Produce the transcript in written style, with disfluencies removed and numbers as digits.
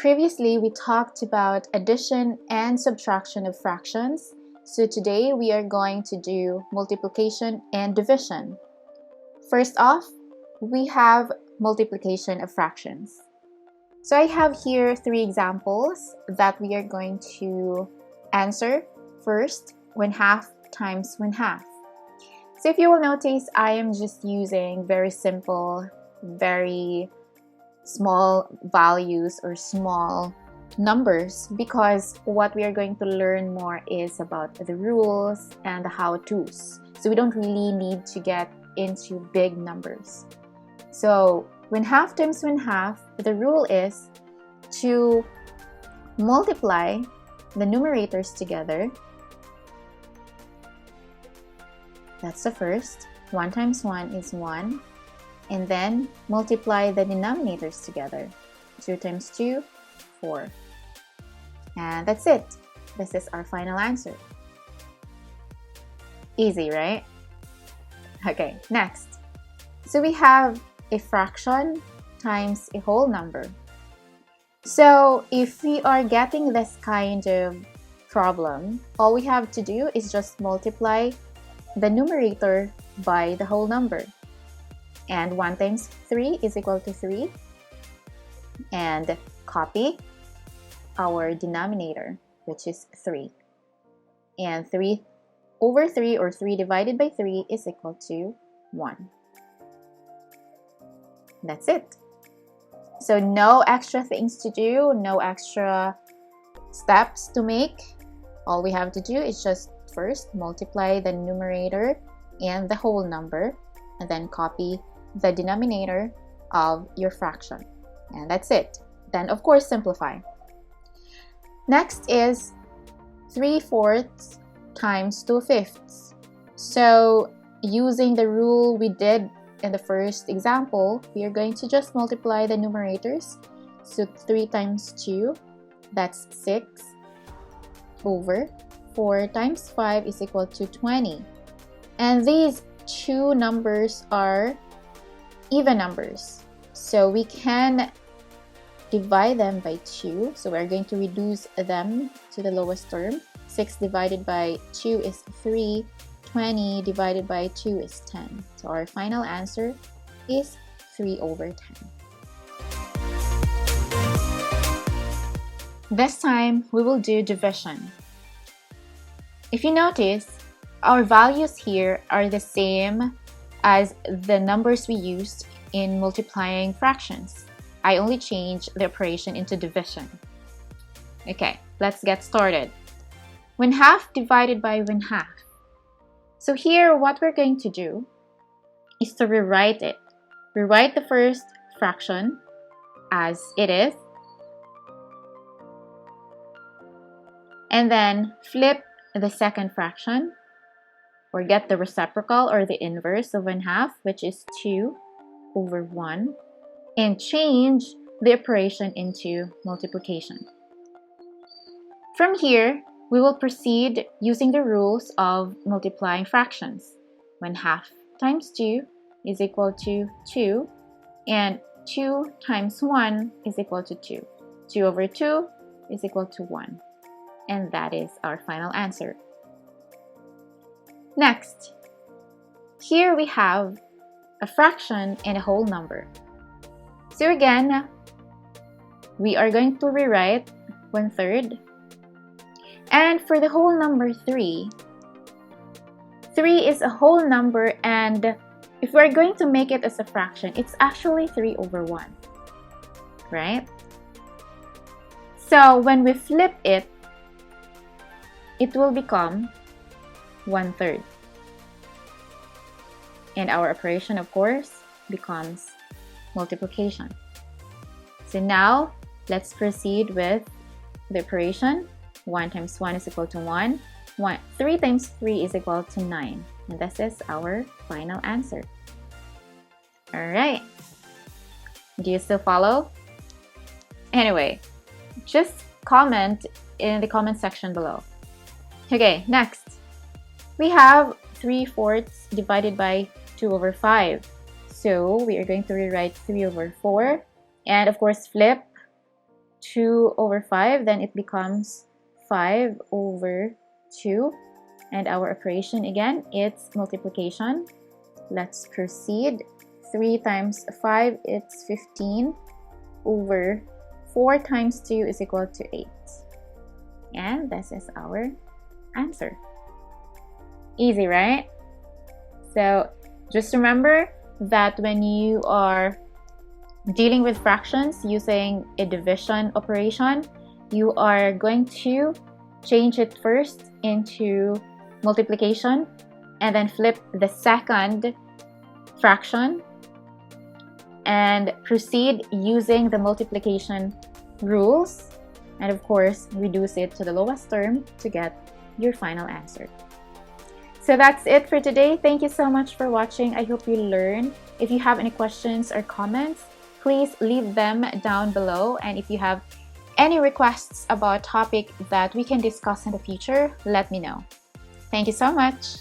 Previously, we talked about addition and subtraction of fractions. So today we are going to do multiplication and division. First off, we have multiplication of fractions. So I have here 3 examples that we are going to answer. First, 1/2 times 1/2. So if you will notice, I am just using very simple, very small values or small numbers because what we are going to learn more is about the rules and the how-tos. So we don't really need to get into big numbers. So 1/2 times 1/2, the rule is to multiply the numerators together. That's the first. 1 times 1 is 1. And then multiply the denominators together. 2 times 2, 4. And that's it. This is our final answer. Easy, right? Okay, next. So we have a fraction times a whole number. So if we are getting this kind of problem, all we have to do is just multiply the numerator by the whole number. And 1 times 3 is equal to 3. And copy our denominator, which is 3. And 3 over 3 or 3 divided by 3 is equal to 1. That's it. So no extra things to do, no extra steps to make. All we have to do is just first multiply the numerator and the whole number, and then copy the denominator of your fraction. And that's it. Then, of course, simplify. Next is 3/4 times 2/5. So, using the rule we did in the first example, we are going to just multiply the numerators. So, 3 times 2, that's 6, over 4 times 5 is equal to 20. And these two numbers are even numbers, so we can divide them by 2. So we're going to reduce them to the lowest term. 6 divided by 2 is 3. 20 divided by 2 is 10. So our final answer is 3 over 10. This time we will do division. If you notice, our values here are the same as the numbers we used in multiplying fractions. I only changed the operation into division. Okay, let's get started. 1/2 divided by 1/2. So here, what we're going to do is to rewrite it. Rewrite the first fraction as it is, and then flip the second fraction, or get the reciprocal or the inverse of 1/2, which is 2 over 1, and change the operation into multiplication. From here, we will proceed using the rules of multiplying fractions. 1/2 times 2 is equal to 2, and 2 times 1 is equal to 2. 2 over 2 is equal to 1. And that is our final answer. Next, here we have a fraction and a whole number. So again, we are going to rewrite 1/3. And for the whole number 3, 3 is a whole number, and if we're going to make it as a fraction, it's actually 3 over 1, right? So when we flip it, it will become 1/3. And our operation, of course, becomes multiplication. So now, let's proceed with the operation. 1 times 1 is equal to 1. 3 times 3 is equal to 9. And this is our final answer. Alright. Do you still follow? Anyway, just comment in the comment section below. Okay, next. We have 3/4 divided by 2 over 5. So we are going to rewrite 3 over 4. And of course, flip 2 over 5, then it becomes 5 over 2. And our operation again, it's multiplication. Let's proceed. 3 times 5, it's 15 over 4 times 2 is equal to 8. And this is our answer. Easy, right? So just remember that when you are dealing with fractions using a division operation, you are going to change it first into multiplication and then flip the second fraction and proceed using the multiplication rules, and of course reduce it to the lowest term to get your final answer. So that's it for today. Thank you so much for watching. I hope you learned. If you have any questions or comments, please leave them down below. And if you have any requests about a topic that we can discuss in the future, let me know. Thank you so much.